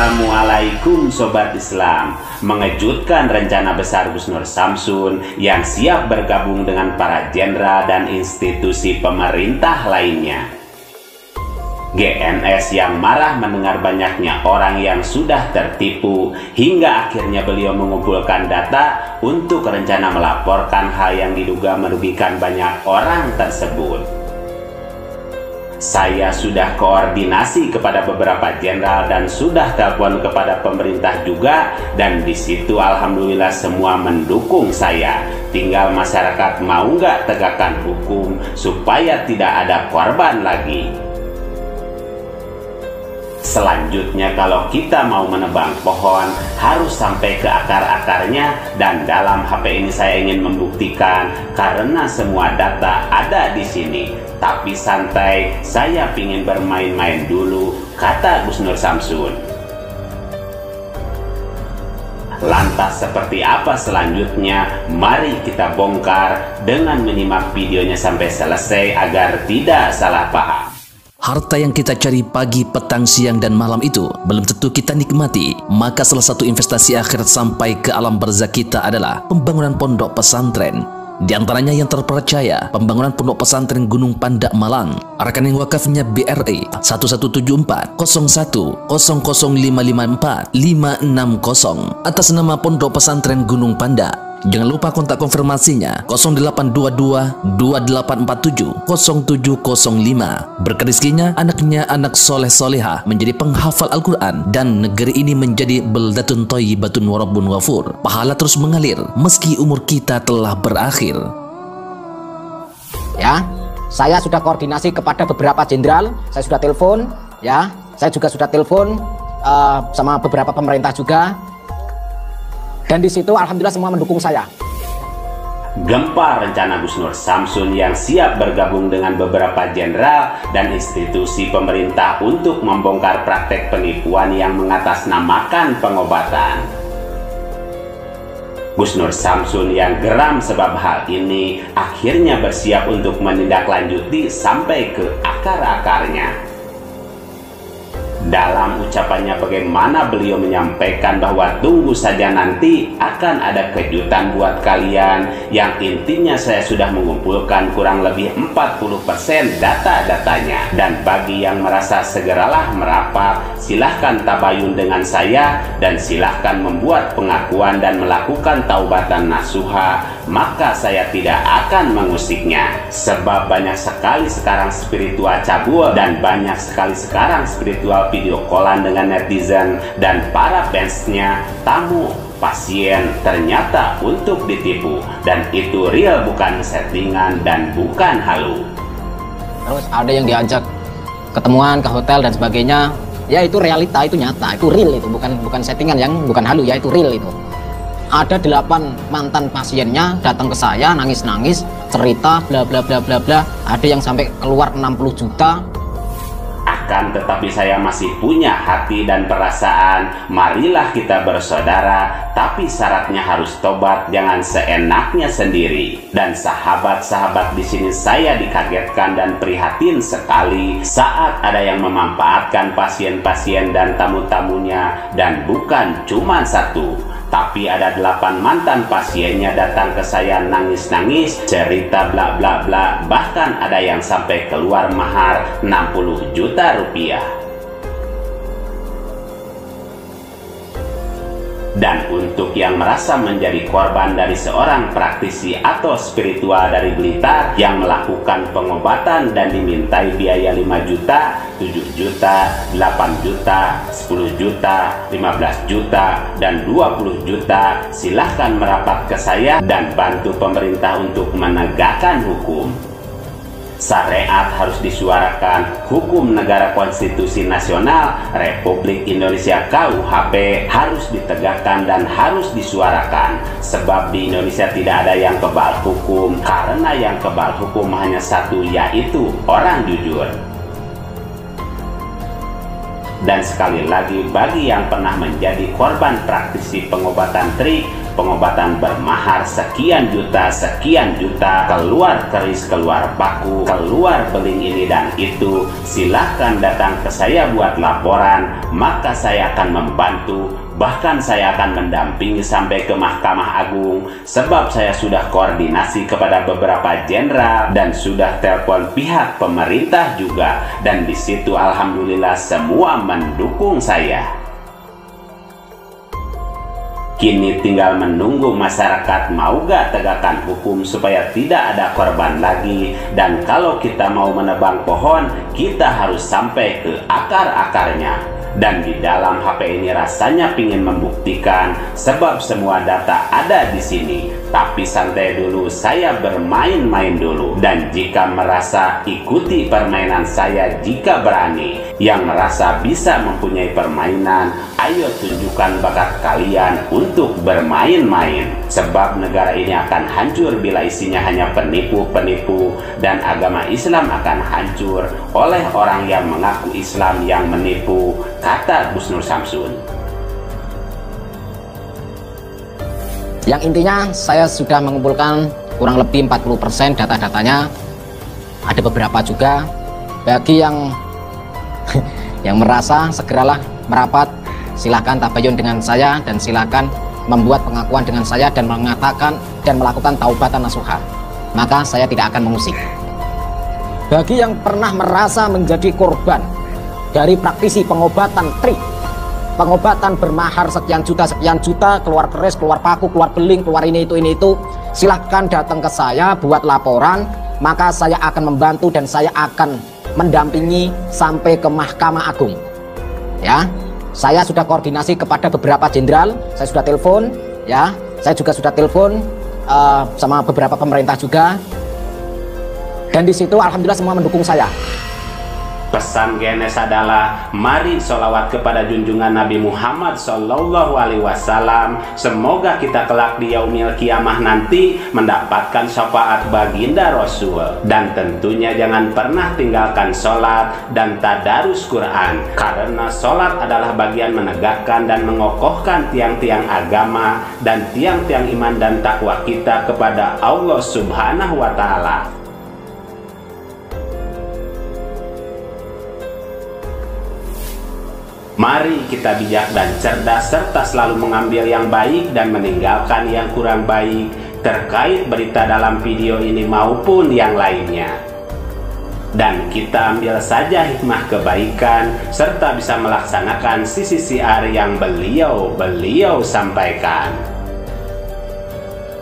Assalamualaikum Sobat Islam. Mengejutkan rencana besar Gus Nur Samsun yang siap bergabung dengan para jenderal dan institusi pemerintah lainnya. GNS yang marah mendengar banyaknya orang yang sudah tertipu, hingga akhirnya beliau mengumpulkan data untuk rencana melaporkan hal yang diduga merugikan banyak orang tersebut. Saya sudah koordinasi kepada beberapa jenderal dan sudah telepon kepada pemerintah juga, dan di situ alhamdulillah semua mendukung saya. Tinggal masyarakat mau nggak tegakkan hukum supaya tidak ada korban lagi. Selanjutnya, kalau kita mau menebang pohon harus sampai ke akar-akarnya, dan dalam HP ini saya ingin membuktikan karena semua data ada di sini. Tapi santai, saya pingin bermain-main dulu, kata Gus Nur Samsun. Lantas seperti apa selanjutnya? Mari kita bongkar dengan menyimak videonya sampai selesai agar tidak salah paham. Harta yang kita cari pagi, petang, siang, dan malam itu belum tentu kita nikmati. Maka salah satu investasi akhirat sampai ke alam barzakh kita adalah pembangunan pondok pesantren. Di antaranya yang terpercaya, pembangunan pondok pesantren Gunung Panda Malang. Rekening wakafnya BRI 1174 01 00554 560 atas nama Pondok Pesantren Gunung Panda. Jangan lupa kontak konfirmasinya 0822 2847 0705. Berkah rezekinya anaknya anak soleh soleha menjadi penghafal Al-Quran, dan negeri ini menjadi beldatun thayyibatun wa rabbun ghafur. Pahala terus mengalir meski umur kita telah berakhir. Ya, saya sudah koordinasi kepada beberapa jenderal, saya sudah telepon, ya, saya juga sudah telepon sama beberapa pemerintah juga. Dan di situ alhamdulillah semua mendukung saya. Gempar rencana Gus Nur Samsun yang siap bergabung dengan beberapa jenderal dan institusi pemerintah untuk membongkar praktek penipuan yang mengatasnamakan pengobatan. Gus Nur Samsun yang geram sebab hal ini akhirnya bersiap untuk menindaklanjuti sampai ke akar-akarnya. Dalam ucapannya bagaimana beliau menyampaikan bahwa tunggu saja nanti akan ada kejutan buat kalian, yang intinya saya sudah mengumpulkan kurang lebih 40% data-datanya. Dan bagi yang merasa segeralah merapat, silahkan tabayun dengan saya dan silahkan membuat pengakuan dan melakukan taubatan nasuha, maka saya tidak akan mengusiknya. Sebab banyak sekali sekarang spiritual cabul dan banyak sekali sekarang spiritual video callan dengan netizen dan para fansnya, tamu, pasien ternyata untuk ditipu, dan itu real, bukan settingan dan bukan halu. Terus ada yang diajak ketemuan ke hotel dan sebagainya, ya itu realita, itu nyata, itu real, itu bukan settingan yang bukan halu, ya itu real. Itu ada 8 mantan pasiennya datang ke saya nangis-nangis cerita bla bla bla bla bla, ada yang sampai keluar 60 juta. Akan tetapi saya masih punya hati dan perasaan. Marilah kita bersaudara, tapi syaratnya harus tobat, jangan seenaknya sendiri. Dan sahabat-sahabat di sini saya dikagetkan dan prihatin sekali saat ada yang memanfaatkan pasien-pasien dan tamu-tamunya, dan bukan cuma satu, tapi ada 8 mantan pasiennya datang ke saya nangis-nangis, cerita bla bla bla, bahkan ada yang sampai keluar mahar 60 juta rupiah. Dan untuk yang merasa menjadi korban dari seorang praktisi atau spiritual dari Blitar yang melakukan pengobatan dan dimintai biaya 5 juta, 7 juta, 8 juta, 10 juta, 15 juta, dan 20 juta, silahkan merapat ke saya dan bantu pemerintah untuk menegakkan hukum. Syariat harus disuarakan, hukum negara konstitusi nasional Republik Indonesia KUHP harus ditegakkan dan harus disuarakan. Sebab di Indonesia tidak ada yang kebal hukum, karena yang kebal hukum hanya satu, yaitu orang jujur. Dan sekali lagi, bagi yang pernah menjadi korban praktisi pengobatan trik, pengobatan bermahar sekian juta, keluar keris, keluar paku, keluar beling ini dan itu, silahkan datang ke saya buat laporan, maka saya akan membantu. Bahkan saya akan mendampingi sampai ke Mahkamah Agung, sebab saya sudah koordinasi kepada beberapa jenderal dan sudah telepon pihak pemerintah juga, dan di situ alhamdulillah semua mendukung saya. Kini tinggal menunggu masyarakat mau gak tegakkan hukum supaya tidak ada korban lagi. Dan kalau kita mau menebang pohon, kita harus sampai ke akar-akarnya. Dan di dalam HP ini rasanya pingin membuktikan, sebab semua data ada di sini. Tapi santai dulu, saya bermain-main dulu. Dan jika merasa, ikuti permainan saya jika berani. Yang merasa bisa mempunyai permainan, ayo tunjukkan bakat kalian untuk bermain-main. Sebab negara ini akan hancur bila isinya hanya penipu-penipu, dan agama Islam akan hancur oleh orang yang mengaku Islam yang menipu, kata Gus Nur Samsun. Yang intinya saya sudah mengumpulkan kurang lebih 40% data-datanya. Ada beberapa juga. Bagi yang merasa, segeralah merapat, silahkan tabayun dengan saya dan silahkan membuat pengakuan dengan saya dan mengatakan dan melakukan taubatan nasuha. Maka saya tidak akan mengusik. Bagi yang pernah merasa menjadi korban dari praktisi pengobatan trik, pengobatan bermahar sekian juta, keluar keris, keluar paku, keluar beling, keluar ini itu, silahkan datang ke saya buat laporan, maka saya akan membantu dan saya akan mendampingi sampai ke Mahkamah Agung. Ya, saya sudah koordinasi kepada beberapa jenderal, saya sudah telepon, ya, saya juga sudah telepon sama beberapa pemerintah juga, dan di situ alhamdulillah semua mendukung saya. Pesan Genes adalah, mari sholawat kepada junjungan Nabi Muhammad Sallallahu Alaihi Wasallam. Semoga kita kelak di yaumil kiamah nanti mendapatkan syafaat baginda Rasul. Dan tentunya jangan pernah tinggalkan sholat dan tadarus Quran, karena sholat adalah bagian menegakkan dan mengokohkan tiang-tiang agama dan tiang-tiang iman dan takwa kita kepada Allah Subhanahu Wa Ta'ala. Mari kita bijak dan cerdas serta selalu mengambil yang baik dan meninggalkan yang kurang baik terkait berita dalam video ini maupun yang lainnya. Dan kita ambil saja hikmah kebaikan serta bisa melaksanakan sisi siar yang beliau sampaikan.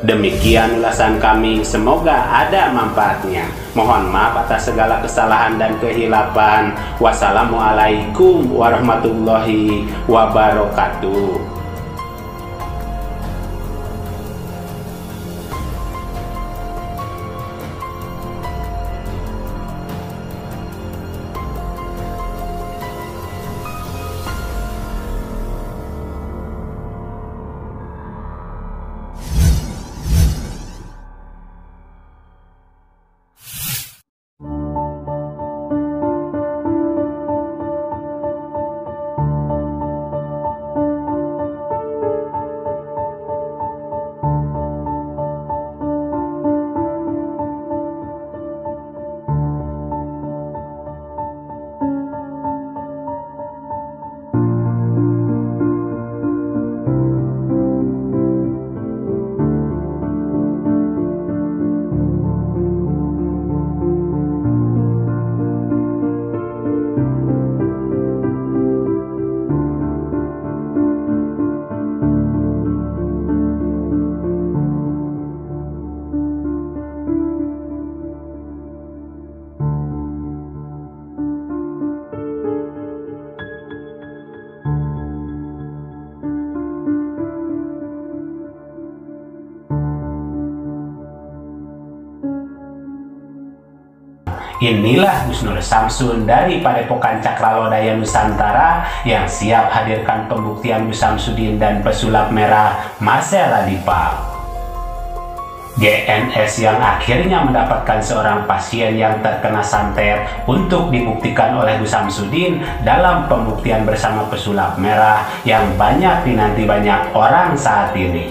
Demikian ulasan kami, semoga ada manfaatnya. Mohon maaf atas segala kesalahan dan kehilapan. Wassalamualaikum warahmatullahi wabarakatuh. Inilah Gus Nur Samsun dari Padepokan Cakralodaya Nusantara yang siap hadirkan pembuktian Gus Samsudin dan pesulap merah Marcel Ladipal. GNS yang akhirnya mendapatkan seorang pasien yang terkena santet untuk dibuktikan oleh Gus Samsudin dalam pembuktian bersama pesulap merah yang banyak dinanti banyak orang saat ini.